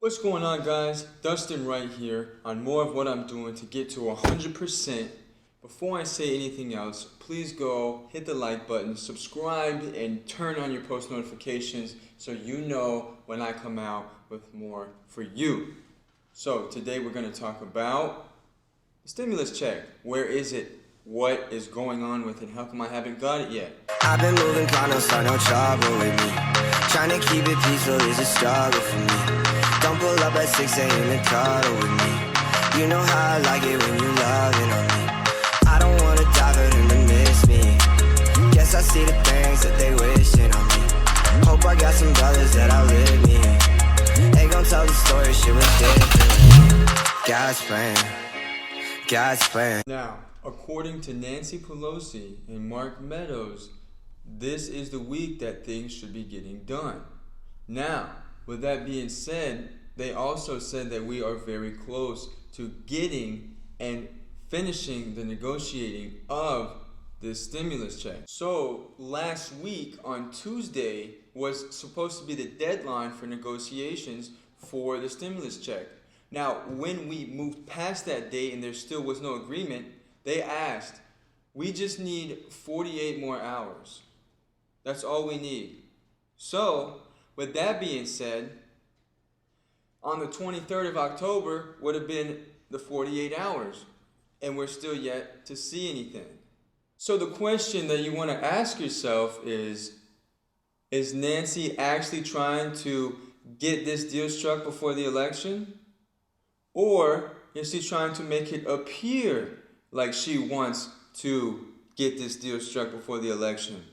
What's going on, guys? Dustin right here on more of what I'm doing to get to 100%. Before I say anything else, please go hit the like button, subscribe, and turn on your post notifications so you know when I come out with more for you. So today we're going to talk about the stimulus check. Where is it? What is going on with it? How come I haven't got it yet? I've been moving, trying to start no trouble with me. Trying to keep it peaceful is a struggle for me. Don't pull up at 6 a.m. and cuddle with me. You know how I like it when you loving on me. I don't wanna die for them to miss me. Guess I see the things that they wishing on me. Hope I got some brothers that outlive me. They gon' tell the story, shit was different. God's plan, God's plan. Now, according to Nancy Pelosi and Mark Meadows, this is the week that things should be getting done. Now, with that being said, they also said that we are very close to getting and finishing the negotiating of this stimulus check. So last week on Tuesday was supposed to be the deadline for negotiations for the stimulus check. Now, when we moved past that date and there still was no agreement, they asked, we just need 48 more hours. That's all we need. So, with that being said, on the 23rd of October would have been the 48 hours, and we're still yet to see anything. So the question that you want to ask yourself is Nancy actually trying to get this deal struck before the election? Or is she trying to make it appear like she wants to get this deal struck before the election?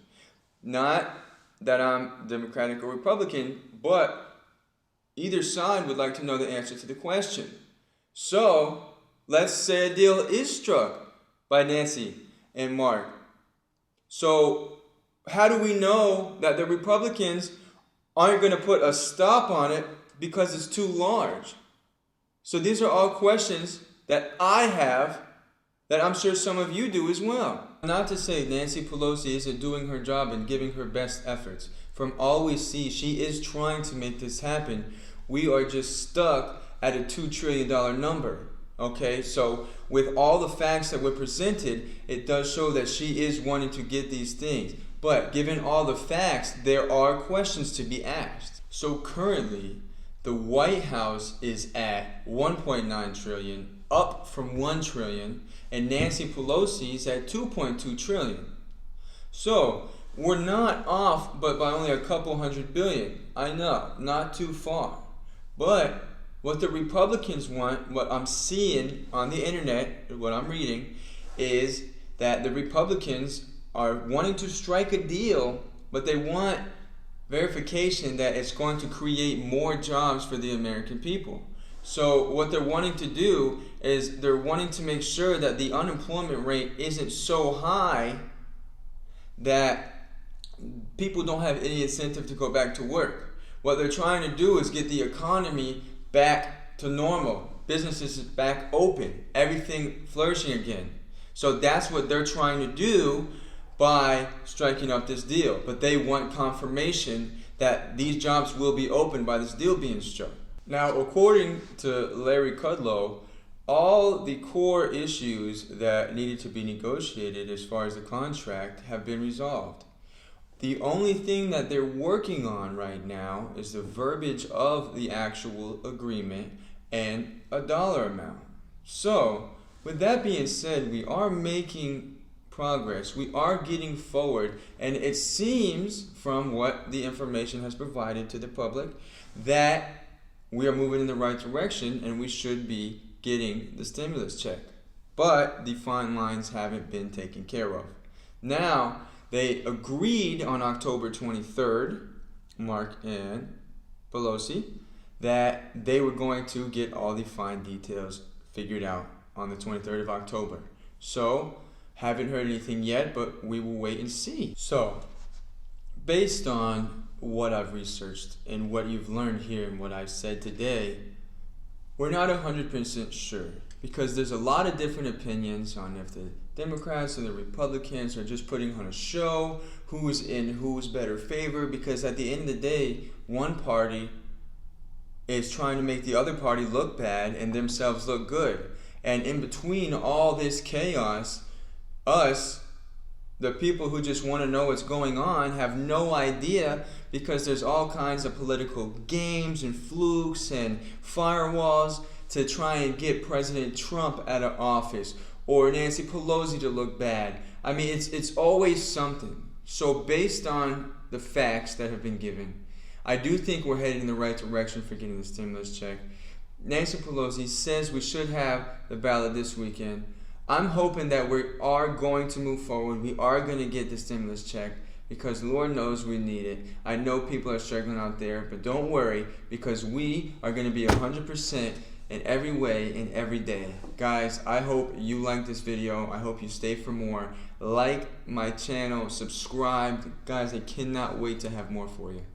Not that I'm Democratic or Republican, but either side would like to know the answer to the question. So, let's say a deal is struck by Nancy and Mark. So, how do we know that the Republicans aren't going to put a stop on it because it's too large? So these are all questions that I have that I'm sure some of you do as well. Not to say Nancy Pelosi isn't doing her job and giving her best efforts. From all we see, she is trying to make this happen. We are just stuck at a $2 trillion number. Okay, so with all the facts that were presented, it does show that she is wanting to get these things. But given all the facts, there are questions to be asked. So currently, the White House is at 1.9 trillion, up from 1 trillion, and Nancy Pelosi is at 2.2 trillion. So, we're not off but by only a couple $100 billion. I know, not too far. But what the Republicans want, what I'm seeing on the internet, what I'm reading, is that the Republicans are wanting to strike a deal, but they want verification that it's going to create more jobs for the American people. So what they're wanting to do is they're wanting to make sure that the unemployment rate isn't so high that people don't have any incentive to go back to work. What they're trying to do is get the economy back to normal, businesses back open, everything flourishing again. So that's what they're trying to do by striking up this deal. But they want confirmation that these jobs will be opened by this deal being struck. Now, according to Larry Kudlow, all the core issues that needed to be negotiated as far as the contract have been resolved. The only thing that they're working on right now is the verbiage of the actual agreement and a dollar amount. So, with that being said, we are making progress. We are getting forward, and it seems from what the information has provided to the public that we are moving in the right direction and we should be getting the stimulus check. But the fine lines haven't been taken care of. Now, they agreed on October 23rd, Mark and Pelosi, that they were going to get all the fine details figured out on the 23rd of October. So, haven't heard anything yet, but we will wait and see. So, based on what I've researched and what you've learned here and what I've said today, we're not 100% sure because there's a lot of different opinions on if the Democrats or the Republicans are just putting on a show, who's in who's better favor, because at the end of the day, one party is trying to make the other party look bad and themselves look good. And in between all this chaos, us, the people who just want to know what's going on, have no idea, because there's all kinds of political games and flukes and firewalls to try and get President Trump out of office or Nancy Pelosi to look bad. I mean, it's always something. So based on the facts that have been given, I do think we're heading in the right direction for getting the stimulus check. Nancy Pelosi says we should have the ballot this weekend. I'm hoping that we are going to move forward. We are going to get the stimulus check, because Lord knows we need it. I know people are struggling out there, but don't worry, because we are going to be 100% in every way and every day. Guys, I hope you like this video. I hope you stay for more. Like my channel, subscribe. Guys, I cannot wait to have more for you.